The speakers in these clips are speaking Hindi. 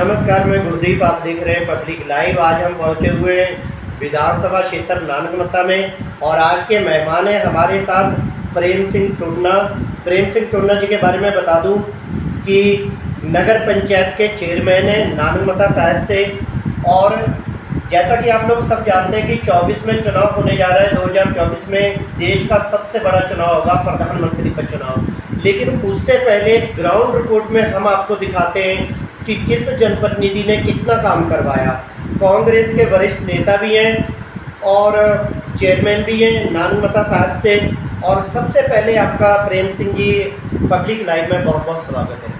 नमस्कार, मैं गुरदीप। आप देख रहे हैं पब्लिक लाइव। आज हम पहुंचे हुए हैं विधानसभा क्षेत्र नानकमता में और आज के मेहमान हैं हमारे साथ प्रेम सिंह टुन्ना। प्रेम सिंह टुन्ना जी के बारे में बता दूं कि नगर पंचायत के चेयरमैन हैं नानकमता साहब से। और जैसा कि आप लोग सब जानते हैं कि 24 में चुनाव होने जा रहा है। 2024 में देश का सबसे बड़ा चुनाव होगा, प्रधानमंत्री का चुनाव। लेकिन उससे पहले ग्राउंड रिपोर्ट में हम आपको दिखाते हैं कि किस जनप्रतिनिधि ने कितना काम करवाया। कांग्रेस के वरिष्ठ नेता भी हैं और चेयरमैन भी हैं नानकमता साहब से। और सबसे पहले आपका प्रेम सिंह जी पब्लिक लाइव में बहुत बहुत स्वागत है।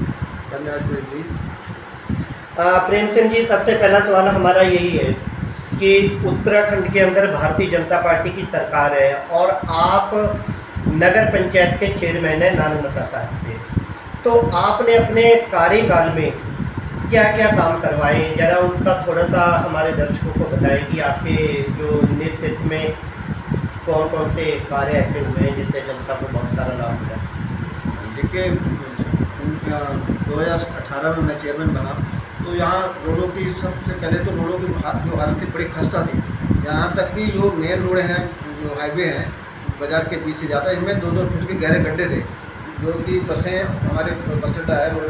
धन्यवाद जी। प्रेम सिंह जी, सबसे पहला सवाल हमारा यही है कि उत्तराखंड के अंदर भारतीय जनता पार्टी की सरकार है और आप नगर पंचायत के चेयरमैन हैं नानकमता साहब से। तो आपने अपने कार्यकाल में क्या क्या काम करवाए, ज़रा उनका थोड़ा सा हमारे दर्शकों को बताएं कि आपके जो नेतृत्व में कौन कौन से कार्य ऐसे हुए हैं जिससे जनता को बहुत सारा लाभ मिला। देखिए, 2018 में मैं चेयरमैन बना तो यहाँ रोडों की सबसे पहले तो रोडों की जो हालत थी बड़ी खस्ता थी। यहाँ तक कि जो मेन रोड हैं, जो हाईवे हैं बाज़ार के बीच से जाता है, इसमें 2-2 फुट के गहरे गड्ढे थे, जो कि बसें, हमारे बस अड्डा है रोड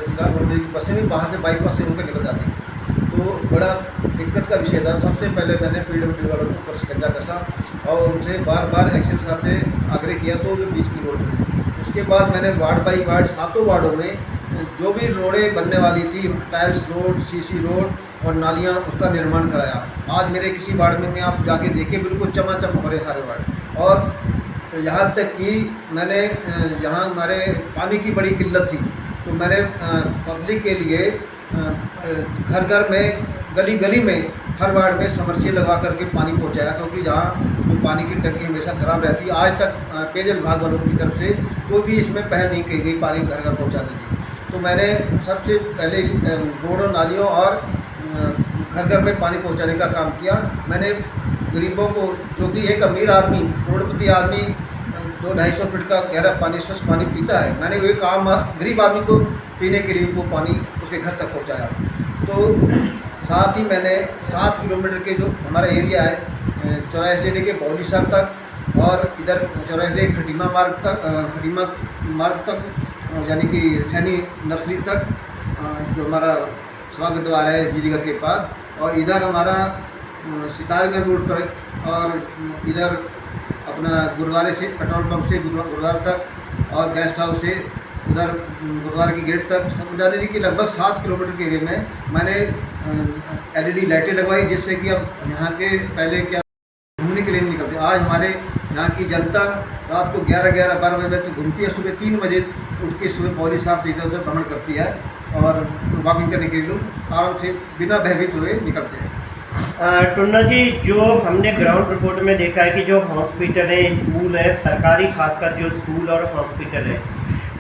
की बसें भी बाहर से बाईपास से होकर निकल जाती। तो बड़ा दिक्कत का विषय था। सबसे पहले मैंने PWD वालों को ऊपर शिकंजा कसा और उनसे बार बार एक्शन साहब से आग्रह किया तो जो बीच की रोड बनी। उसके बाद मैंने वार्ड बाई वार्ड 7 वार्डों में जो भी रोडें बनने वाली थी, टाइल्स रोड, CC रोड और नालियाँ, उसका निर्माण कराया। आज मेरे किसी वार्ड में आप जाके देखिए, बिल्कुल चमाचम हो रहे सारे वार्ड। और यहाँ तक कि मैंने यहाँ हमारे पानी की बड़ी किल्लत थी तो मैंने पब्लिक के लिए घर घर में, गली गली में, हर वार्ड में समरसील लगा करके पानी पहुँचाया, क्योंकि जहाँ जो पानी की टंकी हमेशा ख़राब रहती है। आज तक पेयजल विभाग वालों की तरफ से कोई भी इसमें पहल नहीं की गई पानी घर घर पहुँचाने की। तो मैंने सबसे पहले रोडों, नालियों और घर घर में पानी पहुँचाने का काम किया। मैंने गरीबों को, जो कि एक अमीर आदमी, करोड़पति आदमी 200-250 फीट का गहरा पानी, स्वच्छ पानी पीता है, मैंने वो काम गरीब आदमी को पीने के लिए वो पानी उसके घर तक पहुंचाया। तो साथ ही मैंने 7 किलोमीटर के जो हमारा एरिया है, चौराहे से लेके बौली साहब तक और इधर चौराहे से खटीमा मार्ग तक, यानी कि सैनी नर्सरी तक, जो हमारा स्वागत द्वार है बिजलीघर के पास, और इधर हमारा सितारगंज रोड पर, और इधर अपना गुरुद्वारे से, पेट्रोल पंप से गुरुद्वारा तक, और गेस्ट हाउस से उधर गुरुद्वारे की गेट तक, समझाने की लगभग 7 किलोमीटर के एरिया में मैंने LED लाइटें लगवाई, जिससे कि अब यहाँ के पहले क्या घूमने के लिए नहीं निकलते। आज हमारे यहाँ की जनता रात को 11-12 बजे तक घूमती है, सुबह 3 बजे उठ के सुबह पौली साहब इधर उधर भ्रमण करती है और वॉकिंग करने के लिए लोग आराम से बिना भयभीत हुए निकलते हैं। टुन्ना जी, जो हमने ग्राउंड रिपोर्ट में देखा है कि जो हॉस्पिटल है, स्कूल है, सरकारी खासकर जो स्कूल और हॉस्पिटल है,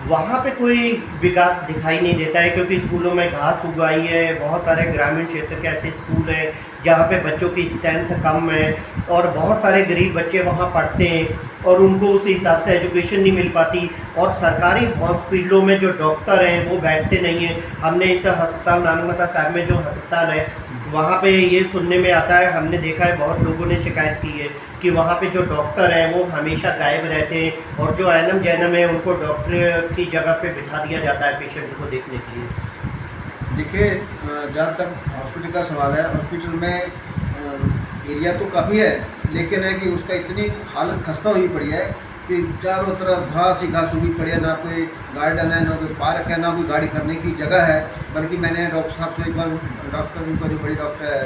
वहाँ पे कोई विकास दिखाई नहीं देता है, क्योंकि स्कूलों में घास उगाई है। बहुत सारे ग्रामीण क्षेत्र के ऐसे स्कूल हैं जहाँ पे बच्चों की स्ट्रेंथ कम है और बहुत सारे गरीब बच्चे वहाँ पढ़ते हैं और उनको उस हिसाब से एजुकेशन नहीं मिल पाती। और सरकारी हॉस्पिटलों में जो डॉक्टर हैं वो बैठते नहीं हैं। हमने इस अस्पताल नानकमता साहब में जो अस्पताल है, वहाँ पे ये सुनने में आता है, हमने देखा है, बहुत लोगों ने शिकायत की है कि वहाँ पे जो डॉक्टर हैं वो हमेशा गायब रहते हैं और जो ANM JNM है उनको डॉक्टर की जगह पे बिठा दिया जाता है पेशेंट को देखने के लिए। देखिए, जहाँ तक हॉस्पिटल का सवाल है, हॉस्पिटल में एरिया तो काफ़ी है, लेकिन है कि उसका इतनी हालत खस्ता हुई पड़ी है कि चारों तरफ घास ही घास उगी पड़ी है। ना कोई गार्डन है, ना कोई पार्क है, ना कोई गाड़ी करने की जगह है। बल्कि मैंने डॉक्टर साहब से एक बार, डॉक्टर उनका जो बड़ी डॉक्टर है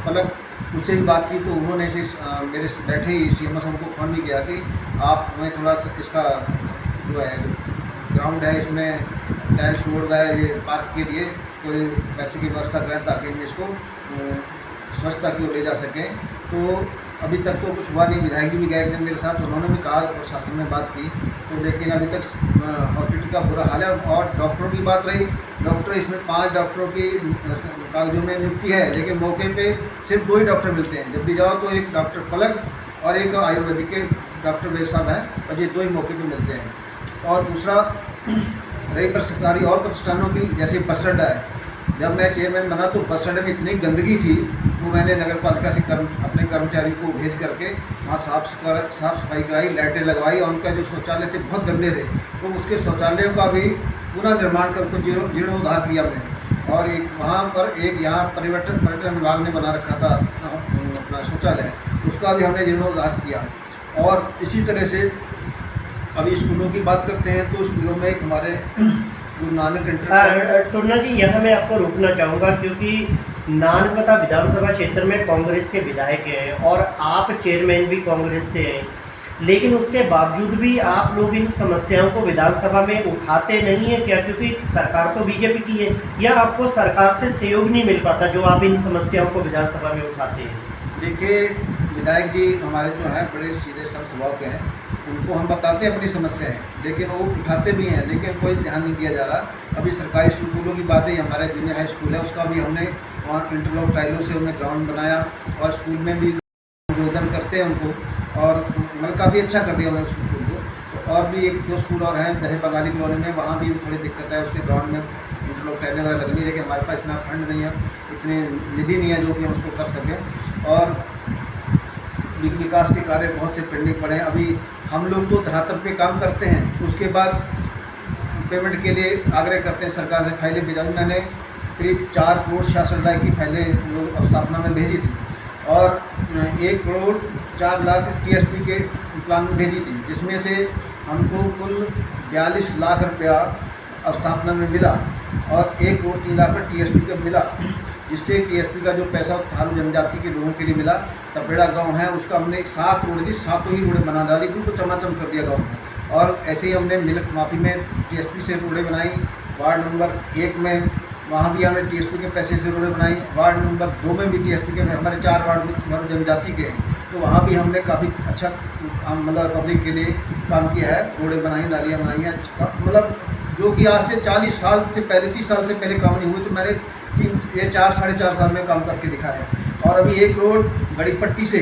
पलक, उससे भी बात की तो उन्होंने मेरे बैठे ही CM साहब को फ़ोन भी किया कि आप हमें थोड़ा इसका जो है ग्राउंड है, इसमें टाइल्स रोड है, ये पार्क के लिए कोई पैसे की व्यवस्था करें ताकि हम इसको स्वच्छता की ओर ले जा सकें। तो अभी तक तो कुछ हुआ नहीं। विधायक जी भी गए थे मेरे साथ, उन्होंने भी कहा, प्रशासन में बात की, तो लेकिन अभी तक हॉस्पिटल का बुरा हाल है। और डॉक्टरों की बात रही, डॉक्टर इसमें 5 डॉक्टरों की कागजों में नियुक्ति है, लेकिन मौके पे सिर्फ 2 ही डॉक्टर मिलते हैं। जब भी जाओ तो एक डॉक्टर पलक और एक आयुर्वेदिक के डॉक्टर वैद साहब हैं, और ये 2 ही मौके पे मिलते हैं। और दूसरा, रही पर सरकारी और प्रतिष्ठानों की, जैसे बस अड्डा है, जब मैं चेयरमैन बना तो बस अड्डे में इतनी गंदगी थी, वो मैंने नगर पालिका से अपने कर्मचारी को भेज करके वहाँ साफ सफाई कराई, लाइटें लगवाई, और उनका जो शौचालय थे बहुत गंदे थे, तो उसके शौचालयों का भी पुनः निर्माण कर उनको जीर्णोद्धार किया मैंने। और एक वहाँ पर एक यहाँ पर्यटन विभाग ने बना रखा था अपना शौचालय, उसका भी हमने जीर्णोद्धार किया। और इसी तरह से अभी स्कूलों की बात करते हैं तो स्कूलों में एक हमारे गुरु नानक टुन्ना जी, यहाँ मैं आपको रोकना चाहूँगा क्योंकि नानकमता विधानसभा क्षेत्र में कांग्रेस के विधायक हैं और आप चेयरमैन भी कांग्रेस से हैं, लेकिन उसके बावजूद भी आप लोग इन समस्याओं को विधानसभा में उठाते नहीं हैं क्या? क्योंकि सरकार तो बीजेपी की है, या आपको सरकार से सहयोग नहीं मिल पाता जो आप इन समस्याओं को विधानसभा में उठाते हैं? देखिए, विधायक जी हमारे जो हैं बड़े सीधे सरल स्वभाव के हैं, उनको हम बताते हैं अपनी समस्याएं, लेकिन वो उठाते भी हैं, लेकिन कोई ध्यान नहीं दिया जा रहा। अभी सरकारी स्कूलों की बात है, हमारा जूनियर हाई स्कूल है, उसका भी हमने वहाँ इंटरलॉक टाइलों से हमने ग्राउंड बनाया और स्कूल में भी संबोधन करते हैं उनको, और मतलब काफ़ी अच्छा कर दिया उन्होंने स्कूल को। तो और भी एक दो स्कूल और हैं जैसे बंगाली कॉलोनी में, वहाँ भी थोड़ी दिक्कत है, उसके ग्राउंड में इंटरलॉक टाइलें वगैरह लगनी, लेकिन हमारे पास इतना फंड नहीं है, इतने निधि नहीं है जो कि हम उसको कर सकें। और विकास के कार्य बहुत से पेंडिंग पड़े हैं। अभी हम लोग तो धरातल पे काम करते हैं, उसके बाद पेमेंट के लिए आग्रह करते हैं सरकार से, फाइलें भेजा। मैंने करीब 4 करोड़ 66 लाख की फाइलें जो स्थापना में भेजी थी, और 1 करोड़ 4 लाख TSP के प्लान में भेजी थी, जिसमें से हमको कुल 42 लाख रुपया स्थापना में मिला और 1 करोड़ 3 लाख का TSP का मिला, जिससे TSP का जो पैसा थारू जनजाति के लोगों के लिए मिला। तपेड़ा गांव है, उसका हमने 7 रोड दी, 7 ही रोडें बना डाली, बिल्कुल चमाचम कर दिया गाँव में। और ऐसे ही हमने मिल्क माफी में TSP से रोडें बनाई। वार्ड नंबर 1 में वहाँ भी हमने TSP के पैसे से रोडें बनाई। वार्ड नंबर 2 में भी TSP के, हमारे 4 वार्ड जनजाति के, तो वहाँ भी हमने काफ़ी अच्छा मतलब पब्लिक के लिए काम किया है, रोडें बनाई, नालियाँ बनाई हैं, मतलब जो कि आज से 40 साल से पहले, 30 साल से पहले काम नहीं हुए, तो मैंने 4 साढ़े 4 साल में काम करके दिखाया। और अभी 1 रोड बड़ी पट्टी से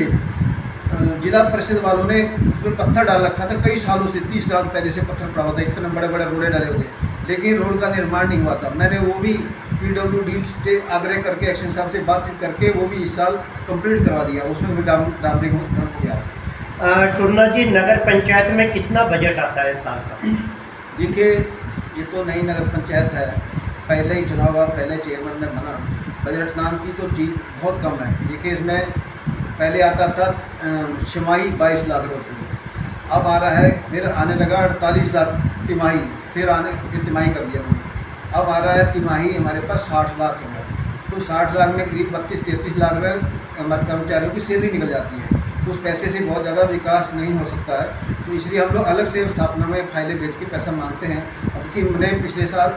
जिला परिषद वालों ने उसमें पत्थर डाल रखा था, कई सालों से, 30 साल पहले से पत्थर पड़ा हुआ था, इतने बड़े बड़े रोडे डाले हुए, लेकिन रोड का निर्माण नहीं हुआ था। मैंने वो भी PWD से आग्रह करके, एक्शन साहब से बातचीत करके वो भी इस साल कंप्लीट करवा दिया, उसमें भी डामरिंग किया। टुन्ना जी, नगर पंचायत में कितना बजट आता है साल का? देखिए, ये तो नई नगर पंचायत है, पहले ही चुनाव हुआ, पहले चेयरमैन में बना, बजट नाम की तो चीज़ बहुत कम है। देखिए, इसमें पहले आता था छमाही 22 लाख रुपये, अब आ रहा है, फिर आने लगा 48 लाख तिमाही, फिर तिमाही कर दिया मैंने, अब आ रहा है तिमाही हमारे पास 60 लाख है। तो 60 लाख में करीब 32-33 लाख रुपये हमारे कर्मचारियों की सैलरी निकल जाती है। उस पैसे से बहुत ज़्यादा विकास नहीं हो सकता है, तो इसलिए हम लोग अलग से स्थापना में फाइलें बेच के पैसा मांगते हैं। अब कि मैंने पिछले साल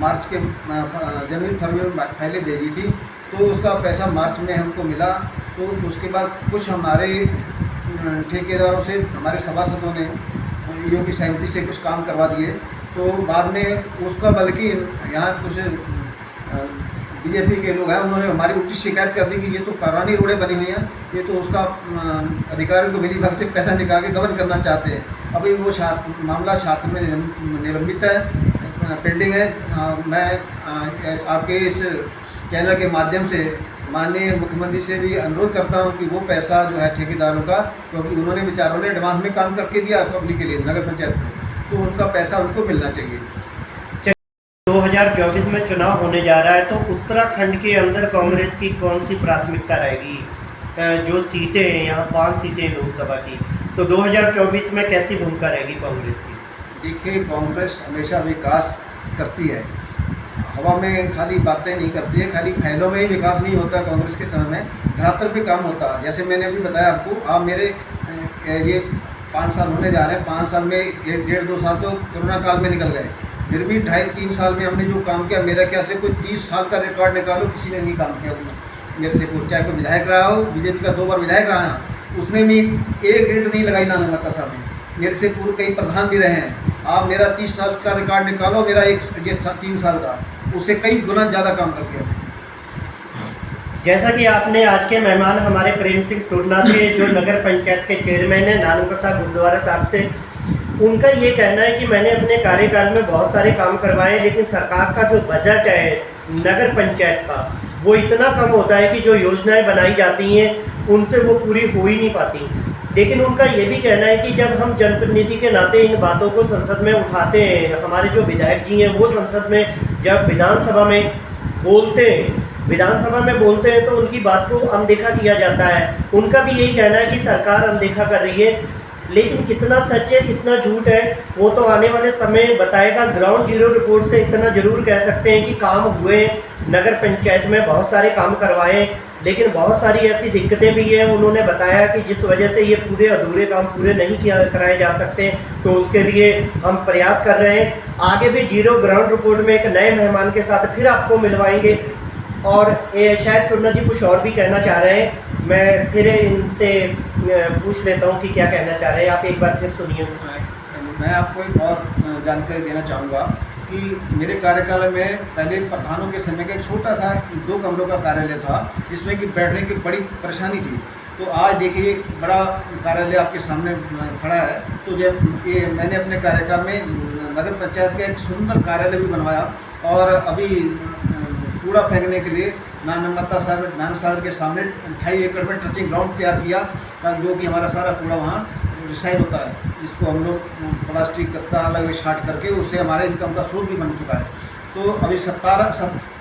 मार्च के जनवरी फरवरी में फाइलें भेजी थी, तो उसका पैसा मार्च में हमको मिला। तो उसके बाद कुछ हमारे ठेकेदारों से, हमारे सभासदों ने EO की सहमति से कुछ काम करवा दिए, तो बाद में उसका, बल्कि यहाँ कुछ BJP के लोग हैं, उन्होंने हमारी उल्टी शिकायत कर दी कि ये तो पुरानी रोडें बनी हुई हैं, ये तो उसका अधिकारियों को मिली भग से पैसा निकाल के गबन करना चाहते हैं। अभी वो मामला शासन में निलंबित है, पेंडिंग है। मैं आपके इस चैनल के माध्यम से माननीय मुख्यमंत्री से भी अनुरोध करता हूं कि वो पैसा जो है ठेकेदारों का, क्योंकि उन्होंने बेचारों ने एडवांस में काम करके दिया पब्लिक के लिए, नगर पंचायत को, तो उनका पैसा उनको मिलना चाहिए। 2024 में चुनाव होने जा रहा है, तो उत्तराखंड के अंदर कांग्रेस की कौन सी प्राथमिकता रहेगी? जो सीटें हैं, यहाँ 5 सीटें लोकसभा की, तो 2024 में कैसी भूमिका रहेगी कांग्रेस की? देखिए, कांग्रेस हमेशा विकास करती है, हवा में खाली बातें नहीं करती है, खाली फैलों में ही विकास नहीं होता कांग्रेस के समय में, धरातल पे काम होता है। जैसे मैंने अभी बताया आपको, आप मेरे ये 5 साल होने जा रहे हैं, 5 साल में 1.5-2 साल तो कोरोना काल में निकल गए, फिर भी 2.5-3 साल में हमने जो काम किया, मेरा क्या से कोई 30 साल का रिकॉर्ड निकालो, किसी ने नहीं काम किया मेरे से पूछ, चाहे कोई विधायक रहा हो, BJP का 2 बार विधायक रहा है, उसने भी एक ईंट नहीं लगाई नानकमता साहब ने, मेरे से पूर्व कई प्रधान भी रहे हैं। आप मेरा 30 साल का रिकॉर्ड निकालो, मेरा ये 3 साल का, उससे कई गुना ज़्यादा काम करके। जैसा कि आपने आज के मेहमान हमारे प्रेम सिंह टुन्ना थे, जो नगर पंचायत के चेयरमैन हैं, नानकमता गुरुद्वारा साहब से उनका ये कहना है कि मैंने अपने कार्यकाल में बहुत सारे काम करवाए, लेकिन सरकार का जो बजट है नगर पंचायत का, वो इतना कम होता है कि जो योजनाएं बनाई जाती हैं उनसे वो पूरी हो ही नहीं पाती। लेकिन उनका ये भी कहना है कि जब हम जनप्रतिनिधि के नाते इन बातों को संसद में उठाते हैं, हमारे जो विधायक जी हैं वो संसद में जब विधानसभा में बोलते हैं तो उनकी बात को अनदेखा किया जाता है। उनका भी यही कहना है कि सरकार अनदेखा कर रही है, लेकिन कितना सच है कितना झूठ है वो तो आने वाले समय बताएगा। ग्राउंड जीरो रिपोर्ट से इतना जरूर कह सकते हैं कि काम हुए, नगर पंचायत में बहुत सारे काम करवाए, लेकिन बहुत सारी ऐसी दिक्कतें भी हैं। उन्होंने बताया कि जिस वजह से ये पूरे अधूरे काम पूरे नहीं कराए जा सकते, तो उसके लिए हम प्रयास कर रहे हैं। आगे भी जीरो ग्राउंड रिपोर्ट में एक नए मेहमान के साथ फिर आपको मिलवाएंगे। और शायद टुन्ना जी कुछ और भी कहना चाह रहे हैं, मैं फिर इनसे पूछ लेता हूँ कि क्या कहना चाह रहे हैं। आप एक बार फिर सुनिए। मैं आपको एक और जानकारी देना चाहूँगा कि मेरे कार्यकाल में पहले प्रधानों के समय का एक छोटा सा 2 कमरों का कार्यालय था, जिसमें कि बैठने की बड़ी परेशानी थी। तो आज देखिए एक बड़ा कार्यालय आपके सामने खड़ा है। तो जब ये मैंने अपने कार्यकाल में नगर पंचायत का एक सुंदर कार्यालय भी बनवाया, और अभी कूड़ा फेंकने के लिए नानमत्ता साहब के सामने 2.5 एकड़ में ट्रचिंग ग्राउंड तैयार किया, जो कि हमारा सारा कूड़ा वहाँ रिसाइल होता है, जिसको हम लोग प्लास्टिक कत्ता अलग छाट करके उससे हमारे इनकम का स्रोत भी बन चुका है। तो अभी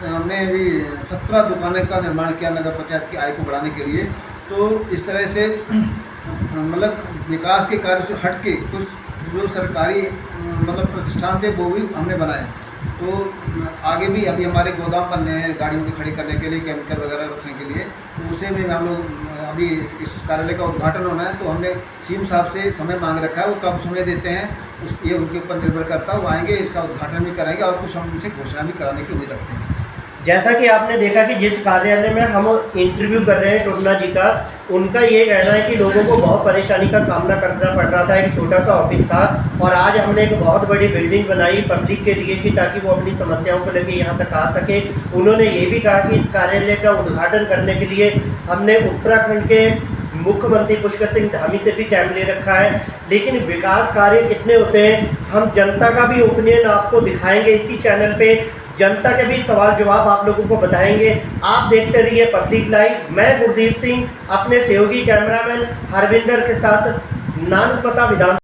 हमने अभी 17 दुकानें का निर्माण किया नगर पंचायत की आय को बढ़ाने के लिए। तो इस तरह से मतलब विकास के कार्य से हट के कुछ जो सरकारी मतलब प्रतिष्ठान थे वो भी हमने बनाए। तो आगे भी अभी हमारे गोदाम बनने हैं गाड़ियों को खड़ी करने के लिए, केमिकल वगैरह रखने के लिए, तो उसे भी हम लोग अभी इस कार्यालय का उद्घाटन होना है। तो हमने सीएम साहब से समय मांग रखा है, वो कब समय देते हैं ये उनके ऊपर निर्भर करता है। वो आएंगे, इसका उद्घाटन भी कराएंगे और कुछ हम उनसे घोषणा भी कराने की उम्मीद रखते हैं। जैसा कि आपने देखा कि जिस कार्यालय में हम इंटरव्यू कर रहे हैं टुन्ना जी का, उनका ये कहना है कि लोगों को बहुत परेशानी का सामना करना पड़ रहा था। एक छोटा सा ऑफिस था और आज हमने एक बहुत बड़ी बिल्डिंग बनाई पब्लिक के लिए कि ताकि वो अपनी समस्याओं को लेकर यहाँ तक आ सके। उन्होंने ये भी कहा कि इस कार्यालय का उद्घाटन करने के लिए हमने उत्तराखंड के मुख्यमंत्री पुष्कर सिंह धामी से भी टाइम ले रखा है। लेकिन विकास कार्य कितने होते हैं, हम जनता का भी ओपिनियन आपको दिखाएंगे इसी चैनल पे, जनता के भी सवाल जवाब आप लोगों को बताएंगे। आप देखते रहिए पब्लिक लाइव। मैं गुरदीप सिंह अपने सहयोगी कैमरामैन हरविंदर के साथ नानकमता विधान